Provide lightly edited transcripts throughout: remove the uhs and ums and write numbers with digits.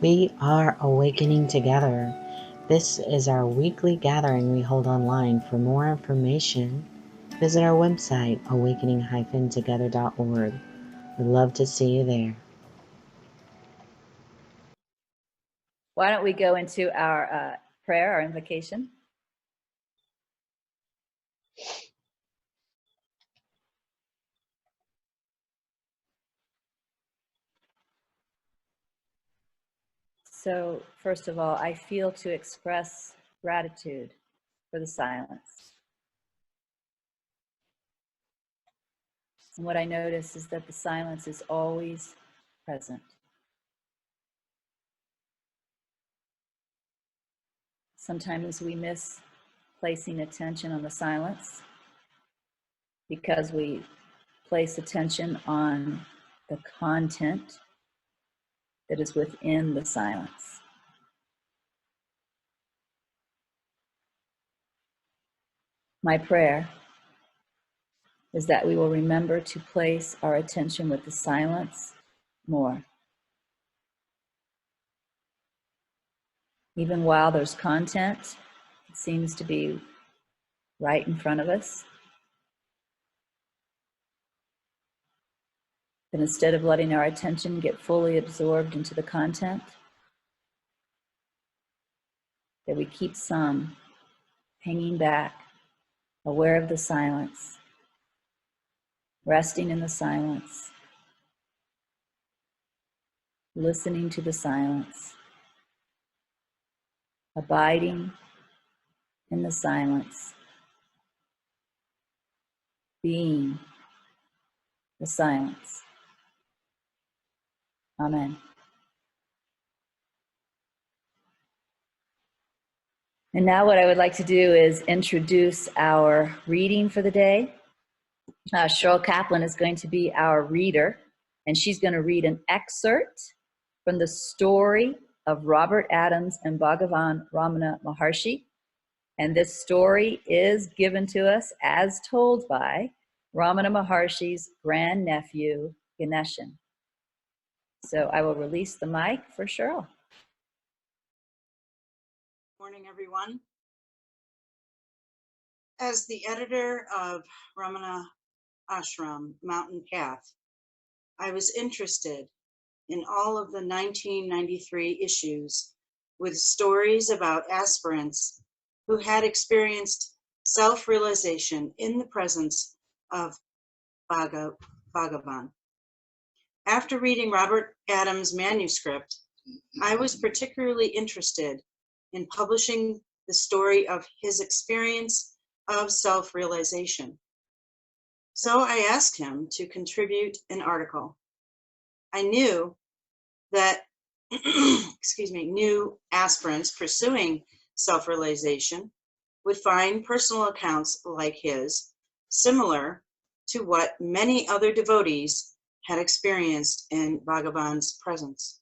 We are awakening together. This is our weekly gathering we hold online. For more information, visit our website, awakening-together.org. We'd love to see you there. Why don't we go into our prayer, our invocation? So, first of all, I feel to express gratitude for the silence. And what I notice is that the silence is always present. Sometimes we miss placing attention on the silence because we place attention on the content that is within the silence. My prayer is that we will remember to place our attention with the silence more. Even while there's content that seems to be right in front of us, but instead of letting our attention get fully absorbed into the content, that we keep some hanging back, aware of the silence, resting in the silence, listening to the silence, abiding in the silence, being the silence. Amen. And now what I would like to do is introduce our reading for the day. Cheryl Kaplan is going to be our reader, and she's going to read an excerpt from the story of Robert Adams and Bhagavan Ramana Maharshi. And this story is given to us as told by Ramana Maharshi's grandnephew, Ganeshan. So I will release the mic for Cheryl. Morning, everyone. As the editor of Ramana Ashram Mountain Path, I was interested in all of the 1993 issues with stories about aspirants who had experienced self-realization in the presence of Bhagavan. After reading Robert Adams' manuscript, I was particularly interested in publishing the story of his experience of self-realization. So I asked him to contribute an article. I knew that, new aspirants pursuing self-realization would find personal accounts like his, similar to what many other devotees had experienced in Bhagavan's presence.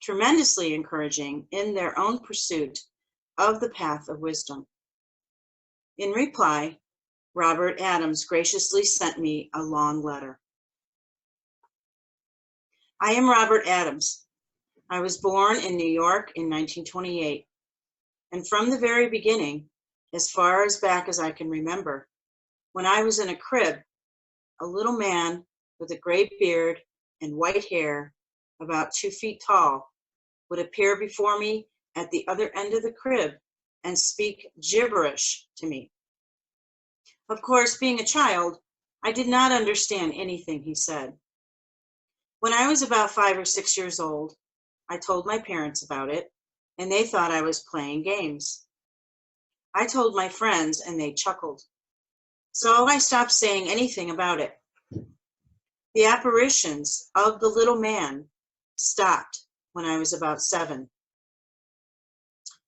Tremendously encouraging in their own pursuit of the path of wisdom. In reply, Robert Adams graciously sent me a long letter. I am Robert Adams. I was born in New York in 1928, and from the very beginning, as far as back as I can remember, when I was in a crib, a little man with a gray beard and white hair, about 2 feet tall, would appear before me at the other end of the crib and speak gibberish to me. Of course, being a child, I did not understand anything he said. When I was about 5 or 6 years old, I told my parents about it, and they thought I was playing games. I told my friends, and they chuckled. So I stopped saying anything about it. The apparitions of the little man stopped when I was about 7.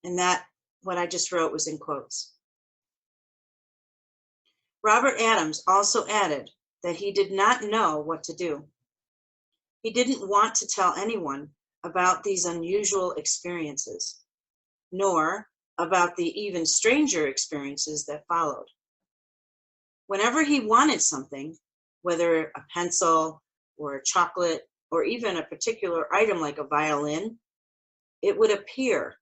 And that, what I just wrote, was in quotes. Robert Adams also added that he did not know what to do. He didn't want to tell anyone about these unusual experiences, nor about the even stranger experiences that followed. Whenever he wanted something, whether a pencil or a chocolate or even a particular item like a violin, it would appear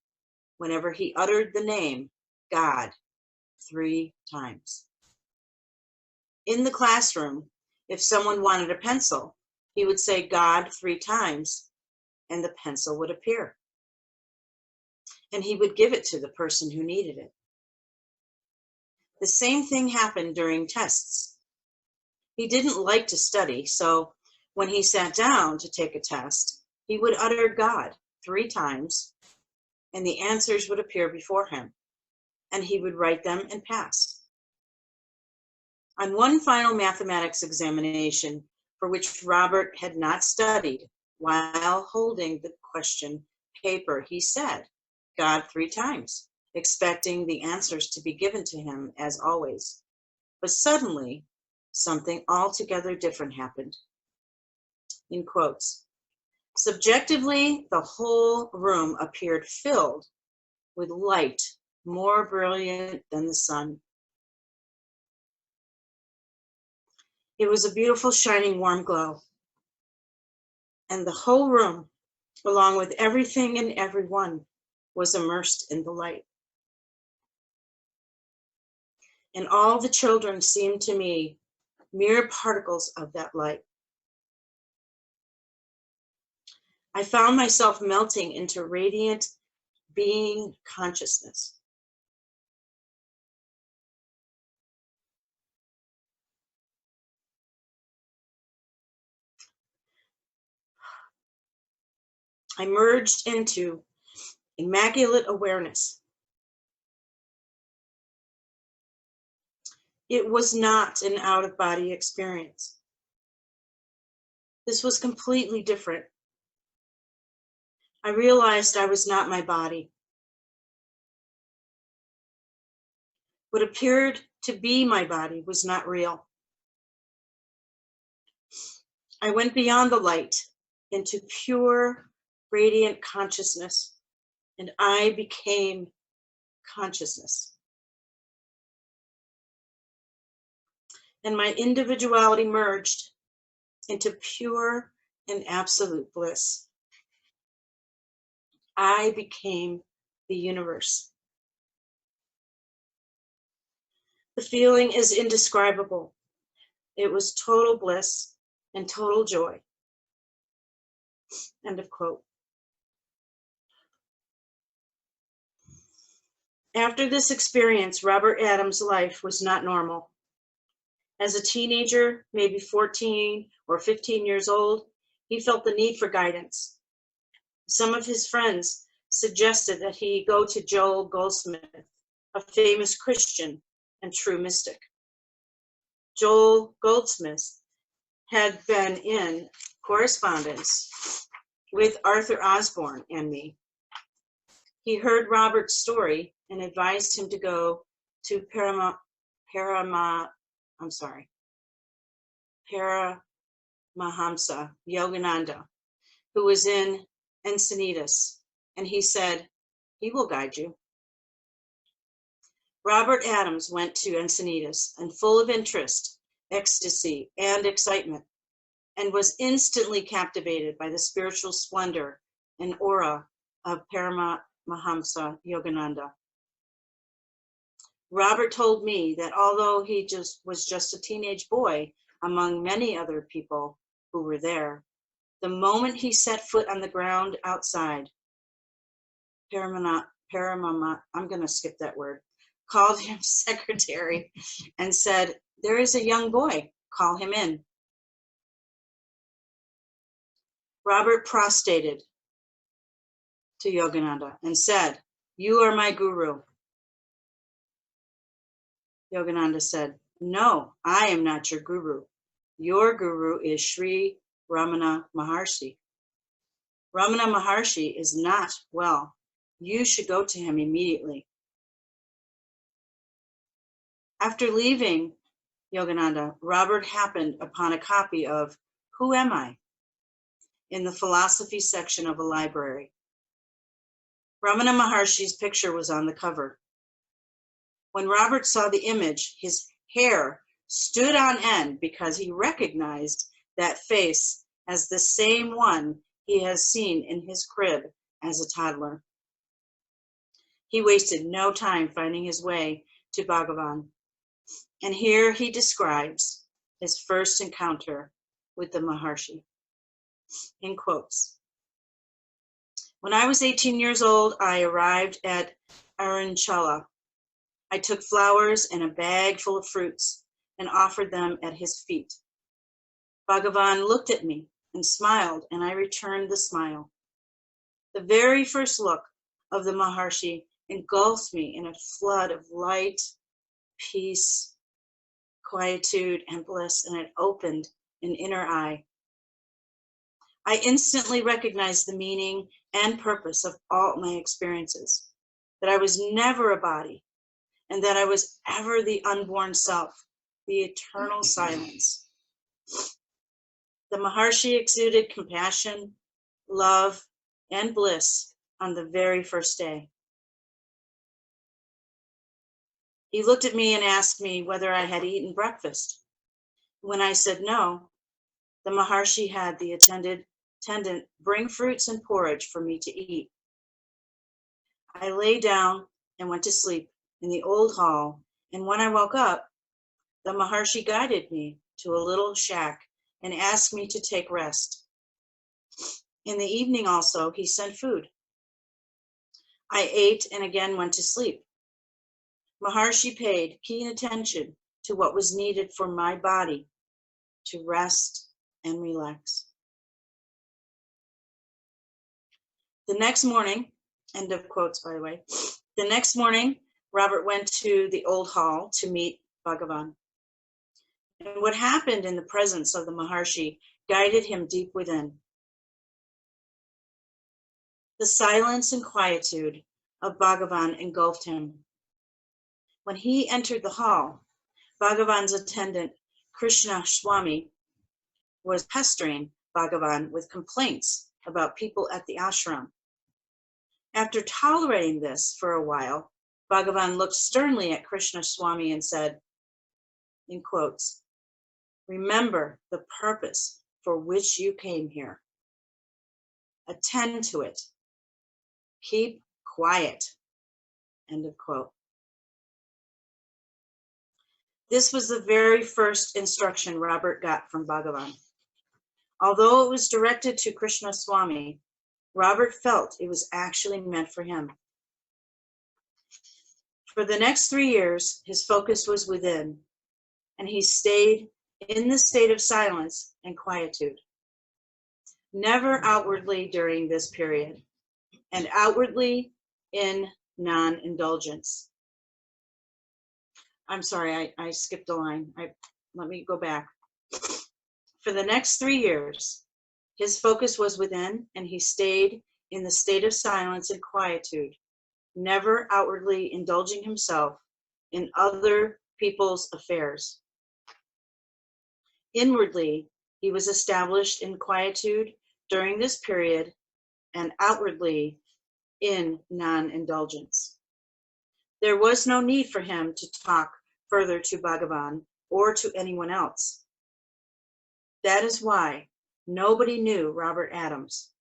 whenever he uttered the name God 3 times. In the classroom, if someone wanted a pencil, he would say God 3 times, and the pencil would appear. And he would give it to the person who needed it. The same thing happened during tests. He didn't like to study, so when he sat down to take a test, he would utter God 3 times, and the answers would appear before him, and he would write them and pass. On one final mathematics examination, for which Robert had not studied, while holding the question paper, he said God 3 times, expecting the answers to be given to him as always. But suddenly, something altogether different happened. In quotes, subjectively, the whole room appeared filled with light more brilliant than the sun. It was a beautiful, shining, warm glow. And the whole room, along with everything and everyone, was immersed in the light. And all the children seemed to me mere particles of that light. I found myself melting into radiant being consciousness. I merged into immaculate awareness. It was not an out-of-body experience. This was completely different. I realized I was not my body. What appeared to be my body was not real. I went beyond the light into pure, radiant consciousness, and I became consciousness. And my individuality merged into pure and absolute bliss. I became the universe. The feeling is indescribable. It was total bliss and total joy. End of quote. After this experience, Robert Adams' life was not normal. As a teenager, maybe 14 or 15 years old, he felt the need for guidance. Some of his friends suggested that he go to Joel Goldsmith, a famous Christian and true mystic. Joel Goldsmith had been in correspondence with Arthur Osborne and me. He heard Robert's story and advised him to go to Paramahamsa Yogananda, who was in Encinitas, and he said, he will guide you. Robert Adams went to Encinitas and full of interest, ecstasy, and excitement, and was instantly captivated by the spiritual splendor and aura of Paramahamsa Yogananda. Robert told me that although he was just a teenage boy among many other people who were there, the moment he set foot on the ground outside, I'm going to skip that word, called him secretary and said, there is a young boy, call him in. Robert prostrated to Yogananda and said, you are my guru. Yogananda said, no, I am not your guru. Your guru is Sri Ramana Maharshi. Ramana Maharshi is not well. You should go to him immediately. After leaving Yogananda, Robert happened upon a copy of Who Am I? In the philosophy section of a library. Ramana Maharshi's picture was on the cover. When Robert saw the image, his hair stood on end because he recognized that face as the same one he has seen in his crib as a toddler. He wasted no time finding his way to Bhagavan, and here he describes his first encounter with the Maharshi. In quotes, "When I was 18 years old, I arrived at Arunchala. I took flowers and a bag full of fruits and offered them at his feet. Bhagavan looked at me and smiled, and I returned the smile. The very first look of the Maharshi engulfed me in a flood of light, peace, quietude, and bliss, and it opened an inner eye. I instantly recognized the meaning and purpose of all my experiences, that I was never a body, and that I was ever the unborn self, the eternal silence. The Maharshi exuded compassion, love, and bliss on the very first day. He looked at me and asked me whether I had eaten breakfast. When I said no, the Maharshi had the attendant bring fruits and porridge for me to eat. I lay down and went to sleep in the old hall, and when I woke up, the Maharshi guided me to a little shack and asked me to take rest. In the evening also, he sent food. I ate and again went to sleep. Maharshi paid keen attention to what was needed for my body to rest and relax. The next morning," end of quotes, by the way. "The next morning, Robert went to the old hall to meet Bhagavan. And what happened in the presence of the Maharshi guided him deep within. The silence and quietude of Bhagavan engulfed him. When he entered the hall, Bhagavan's attendant, Krishna Swami, was pestering Bhagavan with complaints about people at the ashram. After tolerating this for a while, Bhagavan looked sternly at Krishna Swami and said, in quotes, 'Remember the purpose for which you came here. Attend to it. Keep quiet.' End of quote. This was the very first instruction Robert got from Bhagavan. Although it was directed to Krishna Swami, Robert felt it was actually meant for him. For the next 3 years, his focus was within, and he stayed in the state of silence and quietude. Never outwardly during this period, and outwardly in non-indulgence. I'm sorry, I skipped a line. Let me go back. For the next 3 years, his focus was within, and he stayed in the state of silence and quietude, never outwardly indulging himself in other people's affairs. Inwardly, he was established in quietude during this period, and outwardly in non-indulgence. There was no need for him to talk further to Bhagavan or to anyone else. That is why nobody knew Robert Adams,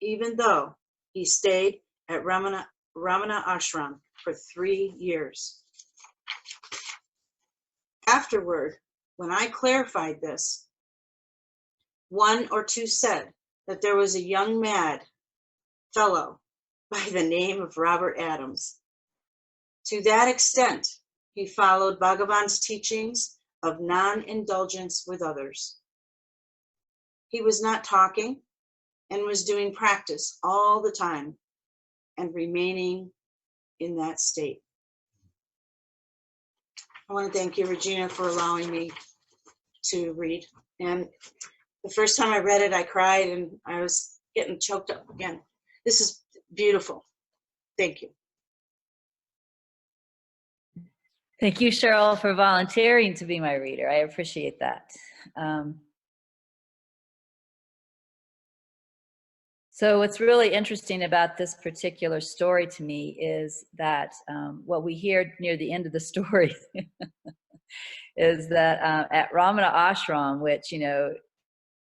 even though he stayed at Ramana Ashram for 3 years. Afterward, when I clarified this, one or two said that there was a young mad fellow by the name of Robert Adams. To that extent, he followed Bhagavan's teachings of non-indulgence with others. He was not talking and was doing practice all the time and remaining in that state. I want to thank you, Regina, for allowing me to read. And the first time I read it, I cried and I was getting choked up again. This is beautiful. Thank you. Thank you, Cheryl, for volunteering to be my reader. I appreciate that. So what's really interesting about this particular story to me is that what we hear near the end of the story is that at Ramana Ashram, which, you know,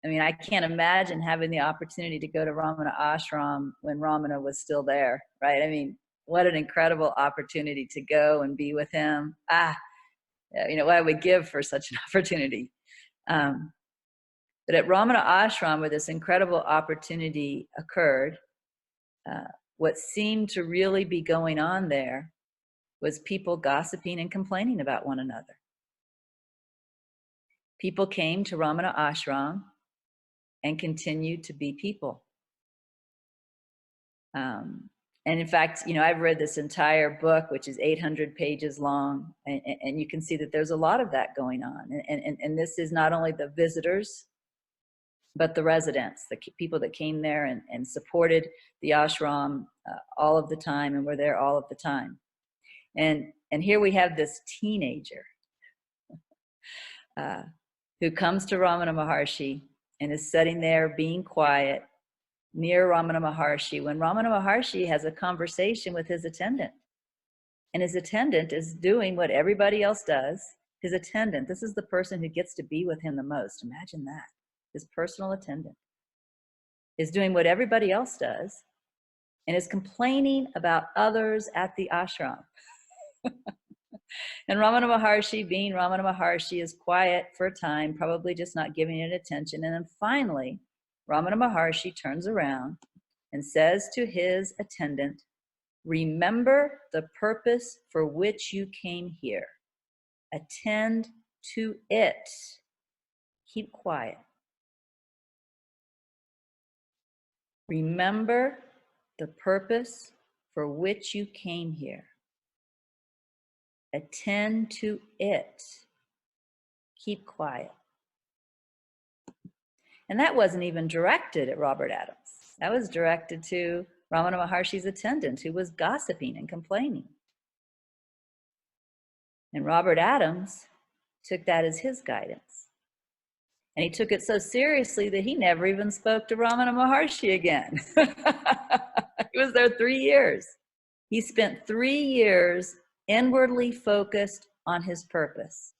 I mean, I can't imagine having the opportunity to go to Ramana Ashram when Ramana was still there, right? I mean, what an incredible opportunity to go and be with him. You know, what I would give for such an opportunity. But at Ramana Ashram, where this incredible opportunity occurred, what seemed to really be going on there was people gossiping and complaining about one another. People came to Ramana Ashram and continued to be people. And in fact, you know, I've read this entire book, which is 800 pages long, and you can see that there's a lot of that going on. And this is not only the visitors, but the residents, the people that came there and supported the ashram all of the time and were there all of the time. And here we have this teenager who comes to Ramana Maharshi and is sitting there being quiet near Ramana Maharshi when Ramana Maharshi has a conversation with his attendant. And his attendant is doing what everybody else does. His attendant, this is the person who gets to be with him the most. Imagine that. His personal attendant is doing what everybody else does and is complaining about others at the ashram. And Ramana Maharshi, being Ramana Maharshi, is quiet for a time, probably just not giving it attention. And then finally, Ramana Maharshi turns around and says to his attendant, "Remember the purpose for which you came here. Attend to it. Keep quiet. Remember the purpose for which you came here. Attend to it. Keep quiet." And that wasn't even directed at Robert Adams. That was directed to Ramana Maharshi's attendant, who was gossiping and complaining. And Robert Adams took that as his guidance. And he took it so seriously that he never even spoke to Ramana Maharshi again. He was there 3 years. He spent 3 years inwardly focused on his purpose.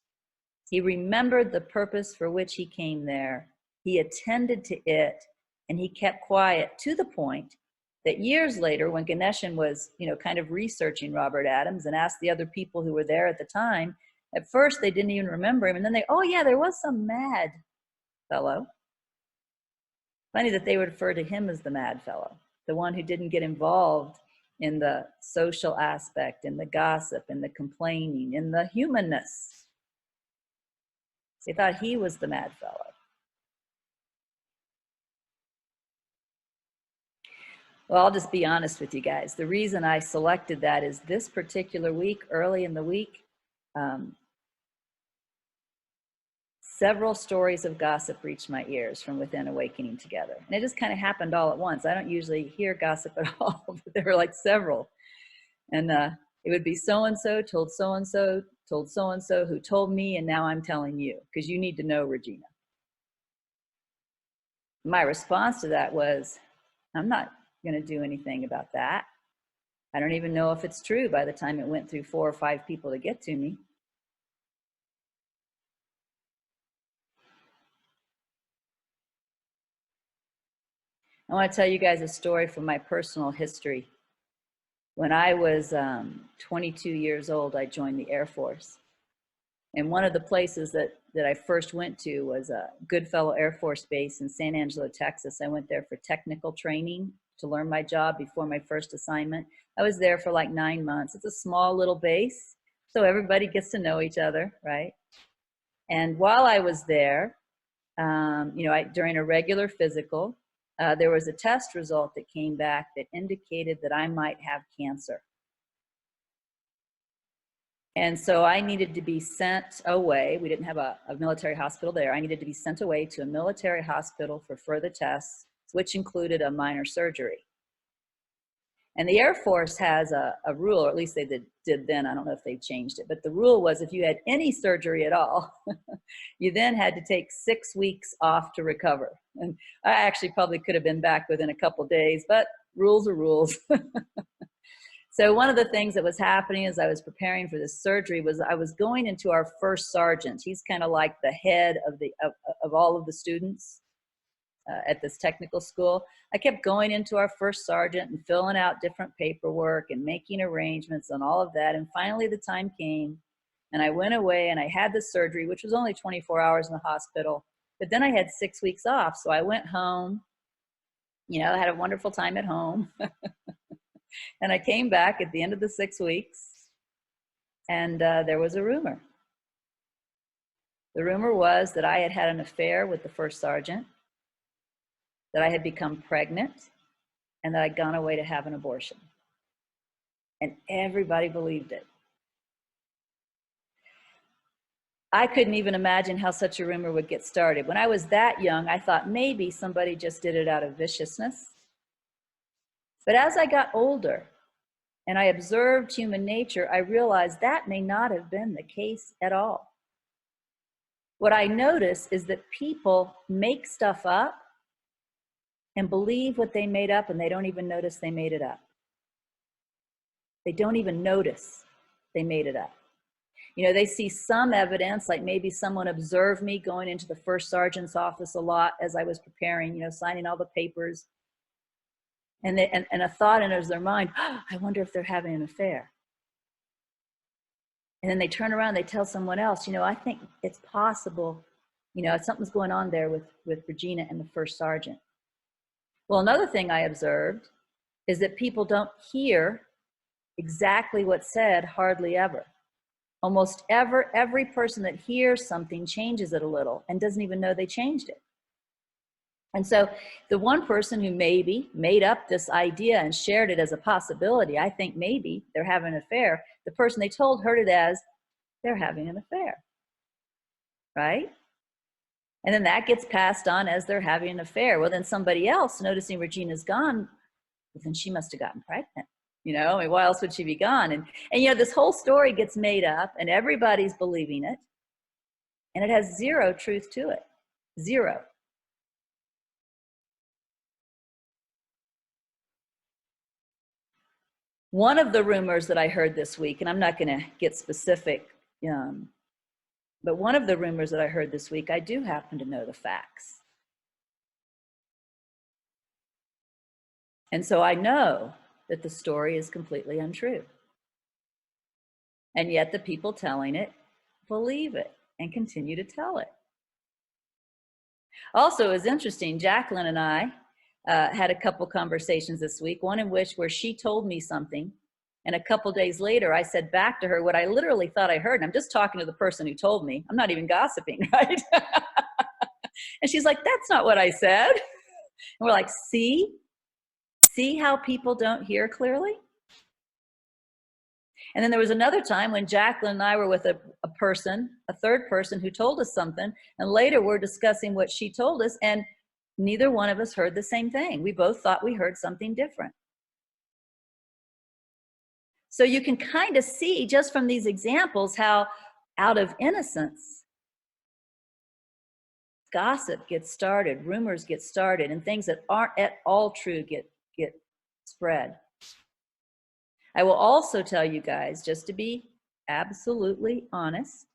He remembered the purpose for which he came there. He attended to it, and he kept quiet to the point that years later, when Ganeshan was, you know, kind of researching Robert Adams and asked the other people who were there at the time, at first they didn't even remember him, and then oh yeah, there was some mad fellow. Funny that they would refer to him as the mad fellow, the one who didn't get involved in the social aspect, in the gossip, in the complaining, in the humanness. They thought he was the mad fellow. Well, I'll just be honest with you guys. The reason I selected that is this particular week, early in the week, several stories of gossip reached my ears from within Awakening Together. And it just kind of happened all at once. I don't usually hear gossip at all, but there were like several. And it would be so-and-so told so-and-so, told so-and-so who told me, and now I'm telling you, because you need to know, Regina. My response to that was, I'm not going to do anything about that. I don't even know if it's true by the time it went through 4 or 5 people to get to me. I want to tell you guys a story from my personal history. When I was 22 years old, I joined the Air Force. And one of the places that I first went to was Goodfellow Air Force Base in San Angelo, Texas. I went there for technical training to learn my job before my first assignment. I was there for like 9 months. It's a small little base, so everybody gets to know each other, right? And while I was there, you know, during a regular physical, there was a test result that came back that indicated that I might have cancer. And so I needed to be sent away. We didn't have a military hospital there. I needed to be sent away to a military hospital for further tests, which included a minor surgery. And the Air Force has a rule, or at least they did then. I don't know if they've changed it, but the rule was if you had any surgery at all, you then had to take 6 weeks off to recover. And I actually probably could have been back within a couple days, but rules are rules. So one of the things that was happening as I was preparing for this surgery was I was going into our first sergeant. He's kind of like the head of all of the students. at this technical school, I kept going into our first sergeant and filling out different paperwork and making arrangements and all of that. And finally the time came and I went away and I had the surgery, which was only 24 hours in the hospital. But then I had 6 weeks off. So I went home, you know, I had a wonderful time at home. And I came back at the end of the 6 weeks and there was a rumor. The rumor was that I had had an affair with the first sergeant, that I had become pregnant, and that I'd gone away to have an abortion. And everybody believed it. I couldn't even imagine how such a rumor would get started. When I was that young, I thought maybe somebody just did it out of viciousness. But as I got older and I observed human nature, I realized that may not have been the case at all. What I notice is that people make stuff up and believe what they made up, and they don't even notice they made it up. They don't even notice they made it up. You know, they see some evidence, like maybe someone observed me going into the first sergeant's office a lot as I was preparing, you know, signing all the papers. And a thought enters their mind, oh, I wonder if they're having an affair. And then they turn around, they tell someone else, you know, I think it's possible, you know, something's going on there with Regina and the first sergeant. Well, another thing I observed is that people don't hear exactly what's said hardly ever. Almost every person that hears something changes it a little and doesn't even know they changed it. And so the one person who maybe made up this idea and shared it as a possibility, I think maybe they're having an affair. The person they told heard it as they're having an affair, right? And then that gets passed on as they're having an affair. Well, then somebody else, noticing Regina's gone, well, then she must have gotten pregnant. You know, I mean, why else would she be gone? And you know, this whole story gets made up and everybody's believing it. And it has zero truth to it. Zero. One of the rumors that I heard this week, and I'm not going to get specific, but one of the rumors that I heard this week, I do happen to know the facts. And so I know that the story is completely untrue. And yet the people telling it believe it and continue to tell it. Also, it was interesting, Jacqueline and I had a couple conversations this week, one in which where she told me something, and a couple days later I said back to her what I literally thought I heard, and I'm just talking to the person who told me. I'm not even gossiping, right? And she's like, that's not what I said. And we're like, see how people don't hear clearly? And then there was another time when Jacqueline and I were with a third person who told us something, and later we're discussing what she told us, and neither one of us heard the same thing. We both thought we heard something different. So you can kind of see just from these examples how out of innocence, gossip gets started, rumors get started, and things that aren't at all true get spread. I will also tell you guys, just to be absolutely honest,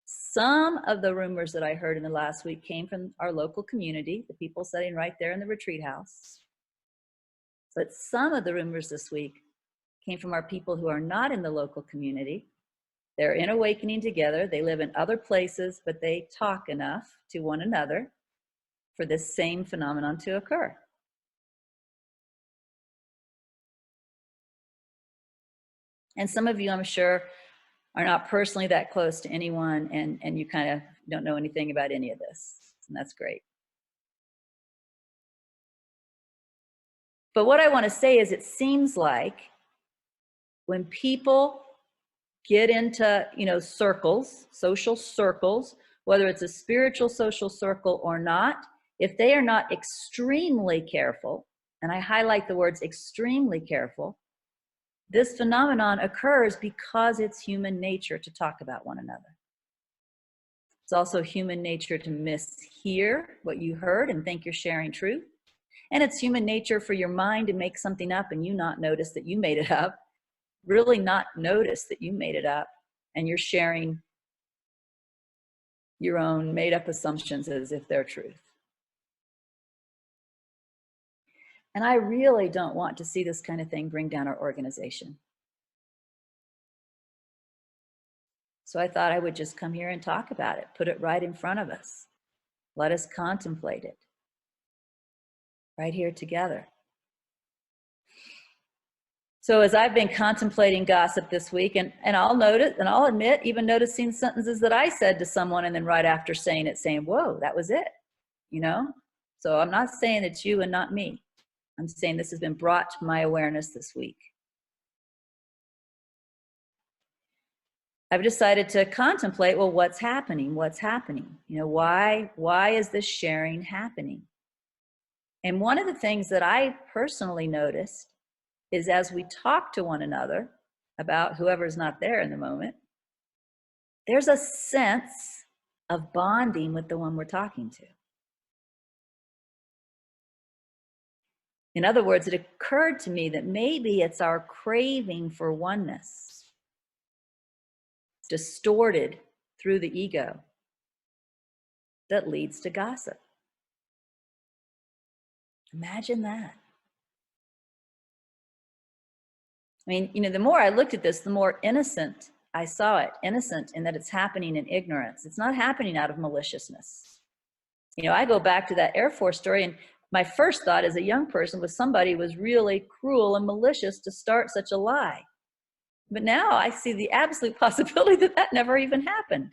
some of the rumors that I heard in the last week came from our local community, the people sitting right there in the retreat house. But some of the rumors this week came from our people who are not in the local community. They're in awakening together. They live in other places, but they talk enough to one another for this same phenomenon to occur. And some of you, I'm sure, are not personally that close to anyone, and you kind of don't know anything about any of this. And that's great. But what I want to say is it seems like when people get into, you know, circles, social circles, whether it's a spiritual social circle or not, if they are not extremely careful, and I highlight the words extremely careful, this phenomenon occurs because it's human nature to talk about one another. It's also human nature to mishear what you heard and think you're sharing truth. And it's human nature for your mind to make something up and you not notice that you made it up, really not notice that you made it up, and you're sharing your own made up assumptions as if they're truth. And I really don't want to see this kind of thing bring down our organization. So I thought I would just come here and talk about it, put it right in front of us. Let us contemplate it right here together. So as I've been contemplating gossip this week, and I'll notice, and I'll admit, even noticing sentences that I said to someone and then right after saying it, saying, whoa, that was it, you know? So I'm not saying it's you and not me. I'm saying this has been brought to my awareness this week. I've decided to contemplate, well, what's happening? What's happening? You know, why is this sharing happening? And one of the things that I personally noticed is as we talk to one another about whoever's not there in the moment, there's a sense of bonding with the one we're talking to. In other words, it occurred to me that maybe it's our craving for oneness, distorted through the ego, that leads to gossip. Imagine that. I mean, you know, the more I looked at this, the more innocent I saw it. Innocent in that it's happening in ignorance. It's not happening out of maliciousness. You know, I go back to that Air Force story, and my first thought as a young person was somebody was really cruel and malicious to start such a lie. But now I see the absolute possibility that that never even happened.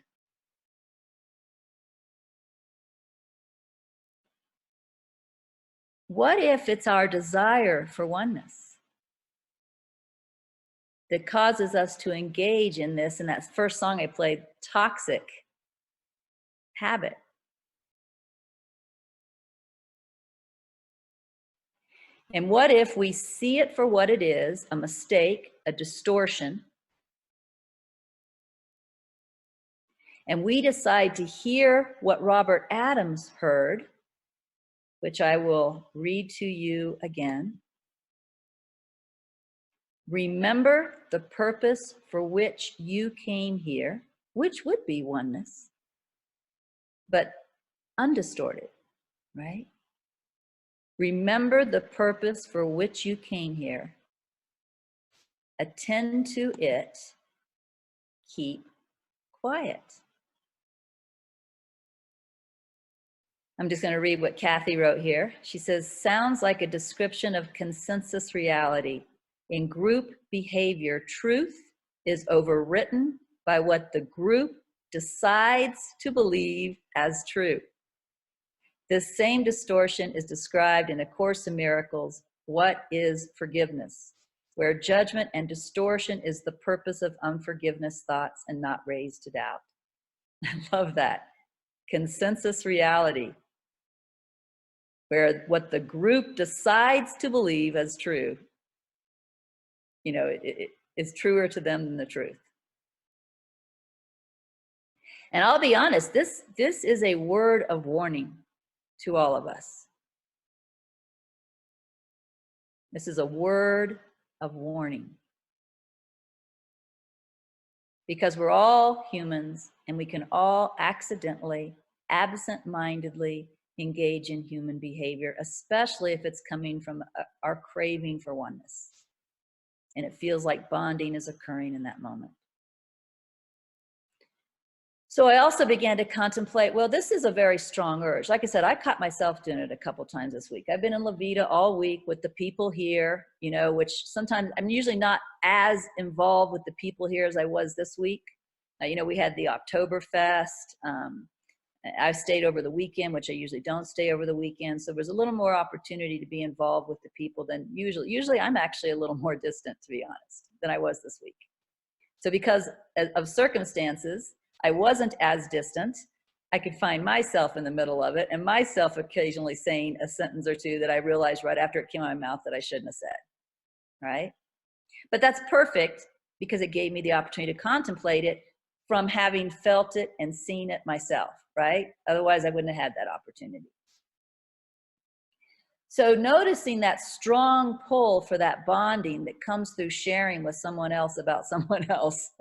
What if it's our desire for oneness that causes us to engage in this, in that first song I played, toxic habit? And what if we see it for what it is, a mistake, a distortion, and we decide to hear what Robert Adams heard, which I will read to you again. Remember the purpose for which you came here, which would be oneness, but undistorted, right? Remember the purpose for which you came here. Attend to it. Keep quiet. I'm just going to read what Kathy wrote here. She says, sounds like a description of consensus reality. In group behavior, truth is overwritten by what the group decides to believe as true. This same distortion is described in A Course in Miracles, What is Forgiveness?, where judgment and distortion is the purpose of unforgiveness thoughts and not raised to doubt. I love that. Consensus reality, where what the group decides to believe as true, you know, it is truer to them than the truth. And I'll be honest, this is a word of warning to all of us. This is a word of warning. Because we're all humans and we can all accidentally, absent-mindedly engage in human behavior, especially if it's coming from our craving for oneness. And it feels like bonding is occurring in that moment. So I also began to contemplate, well, this is a very strong urge. Like I said, I caught myself doing it a couple times this week. I've been in La Vida all week with the people here, you know, which sometimes I'm usually not as involved with the people here as I was this week. You know, we had the Oktoberfest. I stayed over the weekend, which I usually don't stay over the weekend. So there's a little more opportunity to be involved with the people than usually. Usually I'm actually a little more distant, to be honest, than I was this week. So because of circumstances, I wasn't as distant. I could find myself in the middle of it and myself occasionally saying a sentence or two that I realized right after it came out of my mouth that I shouldn't have said, right? But that's perfect because it gave me the opportunity to contemplate it from having felt it and seen it myself, right? Otherwise, I wouldn't have had that opportunity. So noticing that strong pull for that bonding that comes through sharing with someone else about someone else,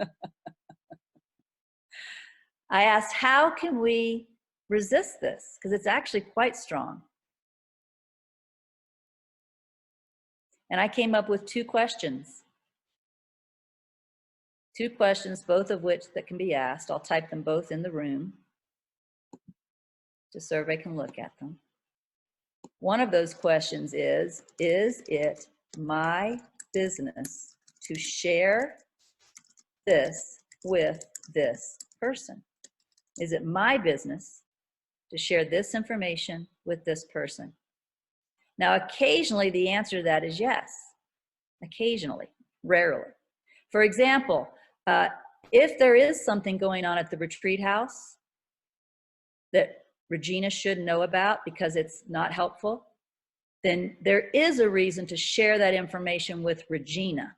I asked, how can we resist this? Because it's actually quite strong. And I came up with 2 questions. 2 questions, both of which that can be asked. I'll type them both in the room just so everybody can look at them. One of those questions is it my business to share this with this person? Is it my business to share this information with this person? Now, occasionally the answer to that is yes. Occasionally, rarely. For example, if there is something going on at the retreat house that Regina should know about because it's not helpful, then there is a reason to share that information with Regina.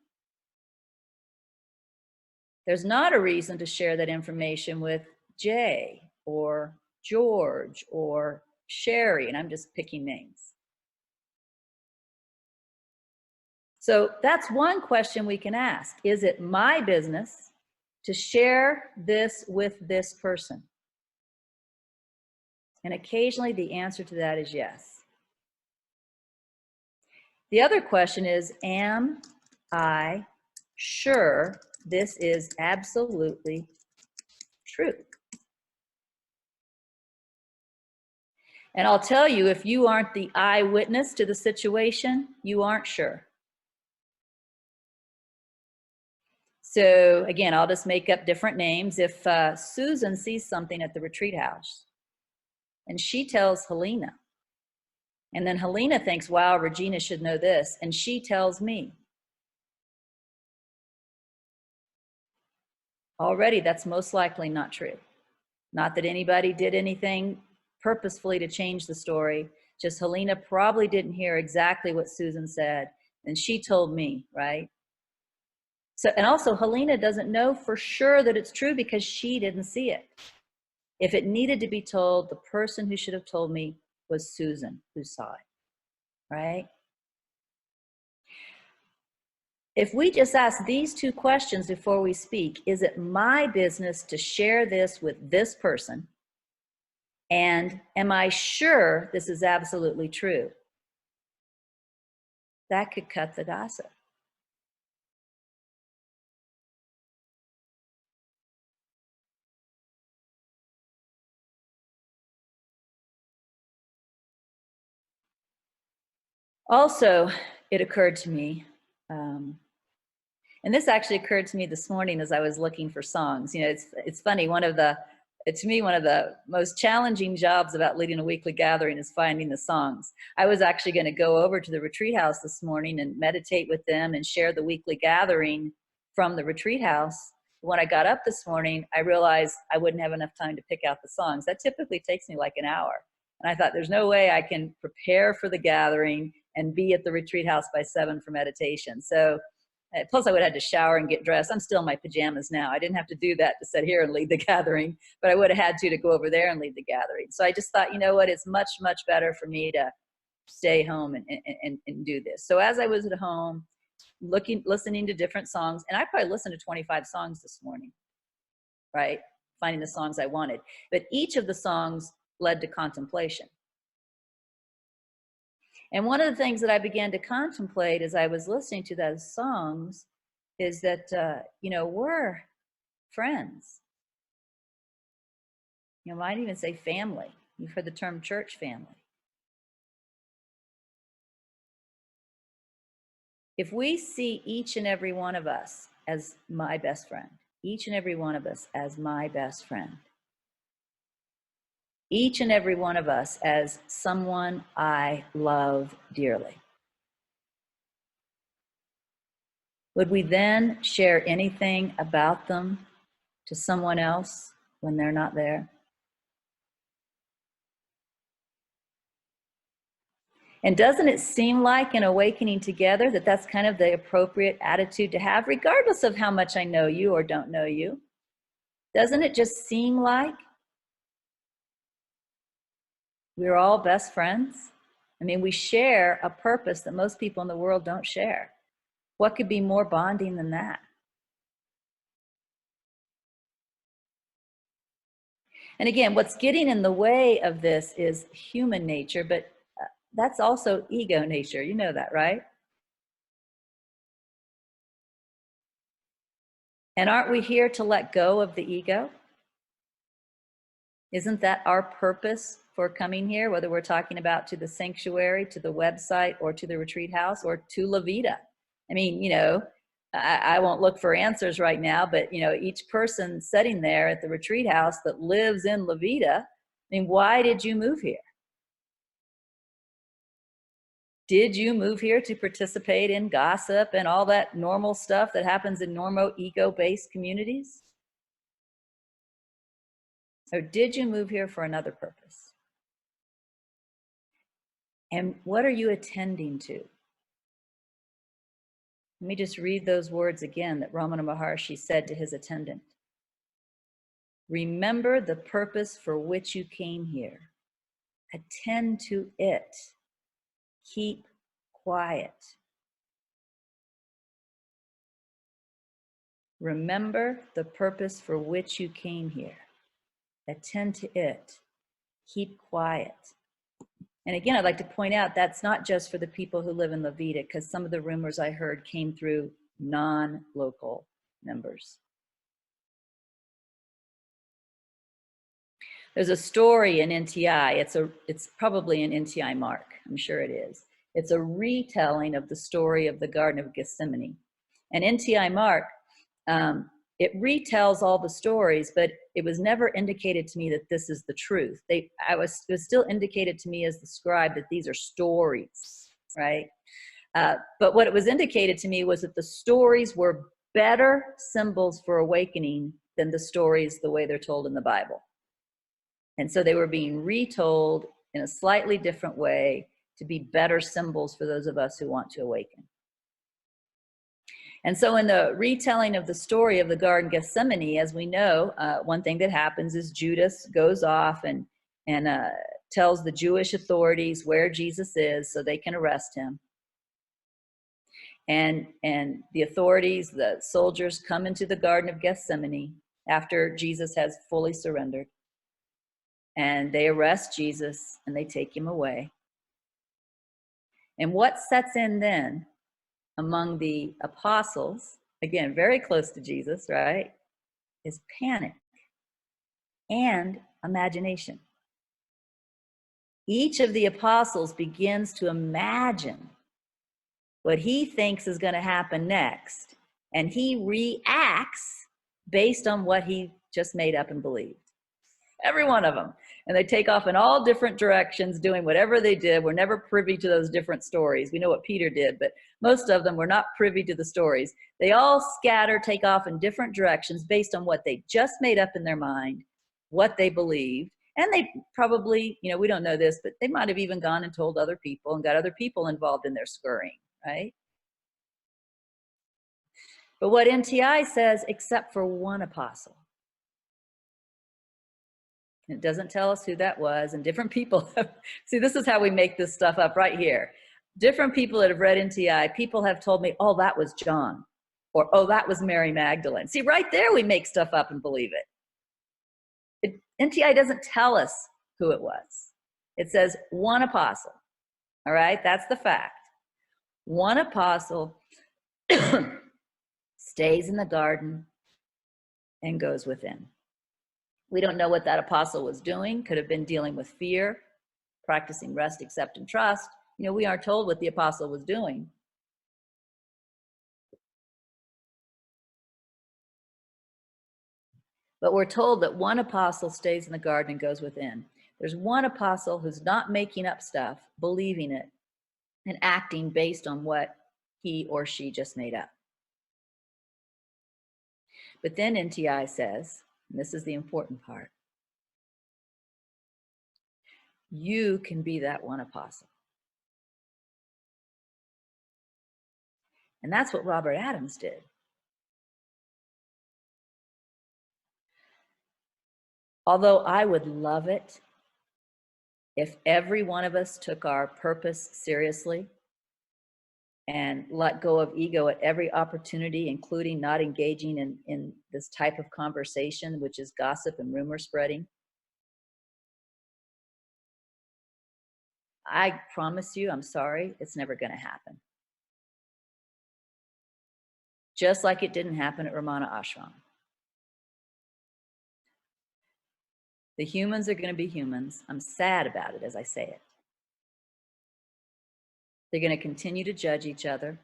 There's not a reason to share that information with Jay or George or Sherry, and I'm just picking names. So that's one question we can ask. Is it my business to share this with this person? And occasionally the answer to that is yes. The other question is, am I sure this is absolutely true? And I'll tell you, if you aren't the eyewitness to the situation, you aren't sure. So again, I'll just make up different names. If Susan sees something at the retreat house and she tells Helena, and then Helena thinks, wow, Regina should know this, and she tells me, already that's most likely not true. Not that anybody did anything purposefully to change the story, just Helena probably didn't hear exactly what Susan said, and she told me, right? So, and also Helena doesn't know for sure that it's true because she didn't see it. If it needed to be told, the person who should have told me was Susan, who saw it, right? If we just ask these 2 questions before we speak, is it my business to share this with this person? And am I sure this is absolutely true? That could cut the gossip. Also, it occurred to me, and this actually occurred to me this morning as I was looking for songs. You know, it's funny, to me, one of the most challenging jobs about leading a weekly gathering is finding the songs. I was actually going to go over to the retreat house this morning and meditate with them and share the weekly gathering from the retreat house. When I got up this morning, I realized I wouldn't have enough time to pick out the songs. That typically takes me like an hour. And I thought, there's no way I can prepare for the gathering and be at the retreat house by 7 for meditation. So, plus I would have had to shower and get dressed. I'm still in my pajamas now. I didn't have to do that to sit here and lead the gathering, but I would have had to go over there and lead the gathering. So I just thought, you know what, it's much, much better for me to stay home and do this. So as I was at home, listening to different songs, and I probably listened to 25 songs this morning, right? Finding the songs I wanted. But each of the songs led to contemplation. And one of the things that I began to contemplate as I was listening to those songs is that, you know, we're friends. You know, might even say family. You've heard the term church family. If we see each and every one of us as my best friend, each and every one of us as my best friend, each and every one of us as someone I love dearly, would we then share anything about them to someone else when they're not there? And doesn't it seem like in Awakening Together that that's kind of the appropriate attitude to have, regardless of how much I know you or don't know you? Doesn't it just seem like we're all best friends? I mean, we share a purpose that most people in the world don't share. What could be more bonding than that? And again, what's getting in the way of this is human nature, but that's also ego nature. You know that, right? And aren't we here to let go of the ego? Isn't that our purpose for coming here, whether we're talking about to the sanctuary, to the website, or to the retreat house, or to La Vida? I mean, I won't look for answers right now, but, each person sitting there at the retreat house that lives in La Vida, I mean, why did you move here? Did you move here to participate in gossip and all that normal stuff that happens in normal ego-based communities? Or did you move here for another purpose? And what are you attending to? Let me just read those words again that Ramana Maharshi said to his attendant. Remember the purpose for which you came here. Attend to it. Keep quiet. Remember the purpose for which you came here. Attend to it. Keep quiet. And again, I'd like to point out that's not just for the people who live in La Vida, because some of the rumors I heard came through non-local members. There's a story in NTI. It's probably an NTI mark. I'm sure it is. It's a retelling of the story of the Garden of Gethsemane. And NTI mark, it retells all the stories, but it was never indicated to me that this is the truth. It was still indicated to me as the scribe that these are stories, right? But what it was indicated to me was that the stories were better symbols for awakening than the stories the way they're told in the Bible. And so they were being retold in a slightly different way to be better symbols for those of us who want to awaken. And so in the retelling of the story of the Garden of Gethsemane, as we know, one thing that happens is Judas goes off and tells the Jewish authorities where Jesus is so they can arrest him. And the authorities, the soldiers, come into the Garden of Gethsemane after Jesus has fully surrendered. And they arrest Jesus and they take him away. And what sets in then among the apostles, again, very close to Jesus, right, is panic and imagination. Each of the apostles begins to imagine what he thinks is going to happen next, and he reacts based on what he just made up and believed. Every one of them. And they take off in all different directions doing whatever they did. We're never privy to those different stories. We know what Peter did, but most of them were not privy to the stories. They all scatter, take off in different directions based on what they just made up in their mind, what they believed. And they probably, we don't know this, but they might have even gone and told other people and got other people involved in their scurrying, right? But what NTI says, except for one apostle. It doesn't tell us who that was, and different people see, this is how we make this stuff up right here. Different people that have read NTI, people have told me, oh, that was John, or oh, that was Mary Magdalene. See, right there we make stuff up and believe it. NTI doesn't tell us who it was. It says one apostle, all right? That's the fact. One apostle stays in the garden and goes within. We don't know what that apostle was doing. Could have been dealing with fear, practicing rest, accept, and trust. We aren't told what the apostle was doing. But we're told that one apostle stays in the garden and goes within. There's one apostle who's not making up stuff, believing it, and acting based on what he or she just made up. But then NTI says, and this is the important part, you can be that one apostle. And that's what Robert Adams did. Although I would love it if every one of us took our purpose seriously and let go of ego at every opportunity, including not engaging in this type of conversation, which is gossip and rumor spreading. I promise you, I'm sorry, it's never going to happen. just like it didn't happen at Ramana Ashram. The humans are going to be humans. I'm sad about it as I say it. They're going to continue to judge each other.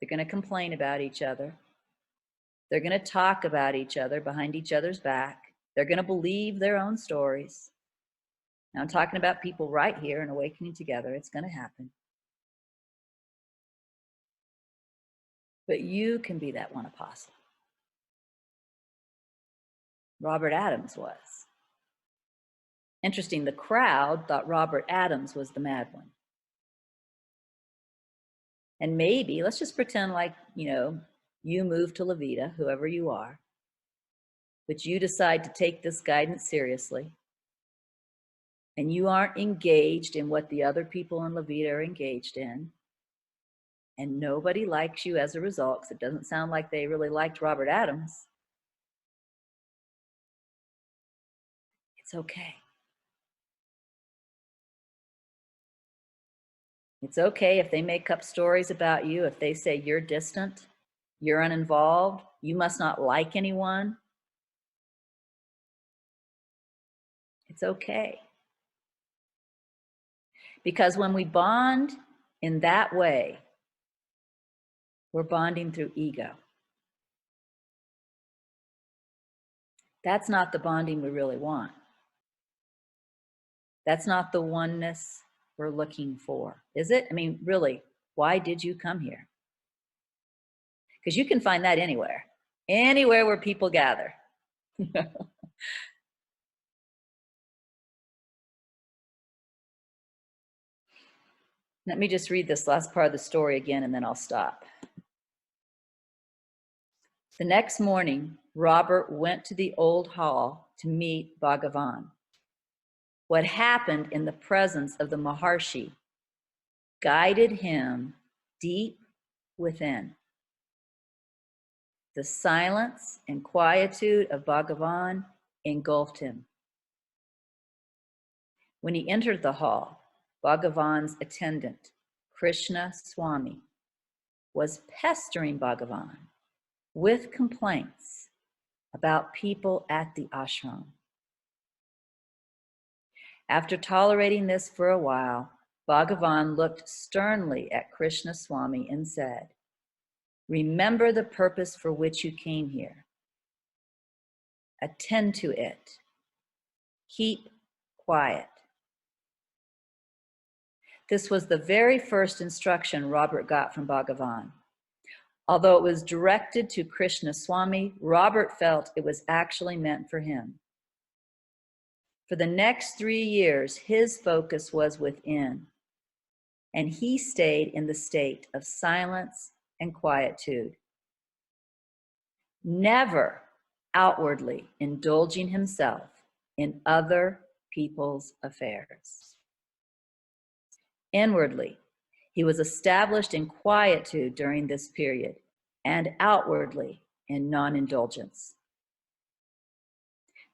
They're going to complain about each other. They're going to talk about each other behind each other's back. They're going to believe their own stories. Now I'm talking about people right here in Awakening Together. It's going to happen. But you can be that one apostle. Robert Adams was. Interesting, the crowd thought Robert Adams was the mad one. And maybe, let's just pretend like, you move to Levita, whoever you are, but you decide to take this guidance seriously, and you aren't engaged in what the other people in Levita are engaged in, and nobody likes you as a result, because it doesn't sound like they really liked Robert Adams. It's okay. It's okay if they make up stories about you, if they say you're distant, you're uninvolved, you must not like anyone. It's okay. Because when we bond in that way, we're bonding through ego. That's not the bonding we really want. That's not the oneness we're looking for, is it? I mean, really, why did you come here? Because you can find that anywhere where people gather. Let me just read this last part of the story again, and then I'll stop. The next morning, Robert went to the old hall to meet Bhagavan. What happened in the presence of the Maharshi guided him deep within. The silence and quietude of Bhagavan engulfed him. When he entered the hall, Bhagavan's attendant, Krishna Swami, was pestering Bhagavan with complaints about people at the ashram. After tolerating this for a while, Bhagavan looked sternly at Krishna Swami and said, "Remember the purpose for which you came here. Attend to it. Keep quiet." This was the very first instruction Robert got from Bhagavan. Although it was directed to Krishna Swami, Robert felt it was actually meant for him. For the next 3 years, his focus was within, and he stayed in the state of silence and quietude, never outwardly indulging himself in other people's affairs. Inwardly, he was established in quietude during this period, and outwardly in non-indulgence.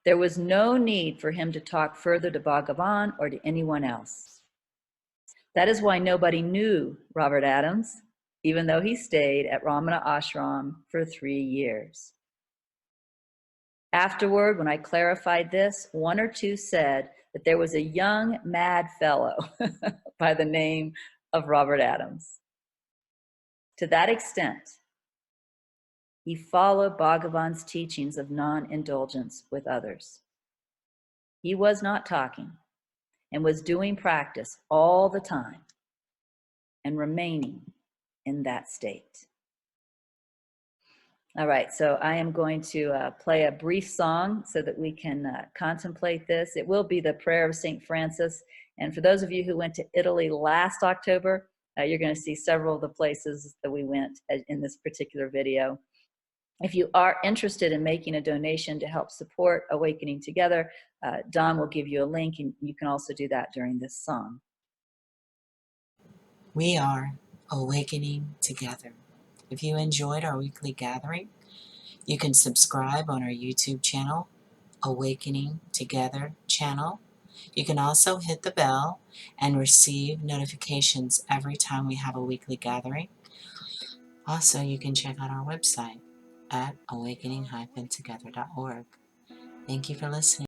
There was no need for him to talk further to Bhagavan or to anyone else. That is why nobody knew Robert Adams, even though he stayed at Ramana Ashram for 3 years. Afterward, when I clarified this, 1 or 2 said that there was a young, mad fellow by the name of Robert Adams. To that extent, he followed Bhagavan's teachings of non-indulgence with others. He was not talking and was doing practice all the time and remaining in that state. All right, so I am going to play a brief song so that we can contemplate this. It will be the prayer of St. Francis. And for those of you who went to Italy last October, you're going to see several of the places that we went in this particular video. If you are interested in making a donation to help support Awakening Together, Don will give you a link, and you can also do that during this song. We are awakening together. If you enjoyed our weekly gathering, you can subscribe on our YouTube channel, Awakening Together channel. You can also hit the bell and receive notifications every time we have a weekly gathering. Also, you can check out our website at awakening-together.org. Thank you for listening.